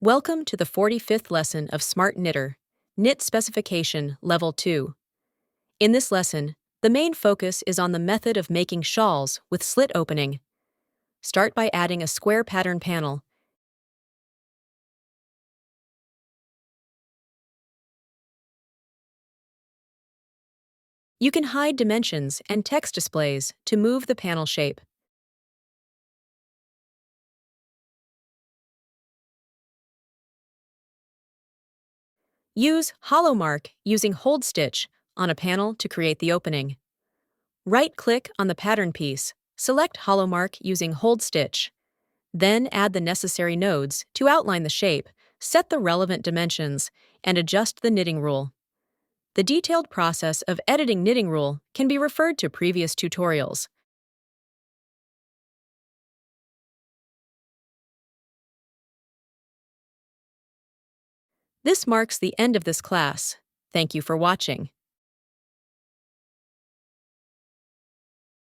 Welcome to the 45th lesson of SmartKnitter, Knit Specification Level 2. In this lesson, the main focus is on the method of making shawls with slit opening. Start by adding a square pattern panel. You can hide dimensions and text displays to move the panel shape. Use hollow mark using hold stitch on a panel to create the opening. Right-click on the pattern piece, select hollow mark using hold stitch. Then add the necessary nodes to outline the shape, set the relevant dimensions, and adjust the knitting rule. The detailed process of editing knitting rule can be referred to previous tutorials. This marks the end of this class. Thank you for watching.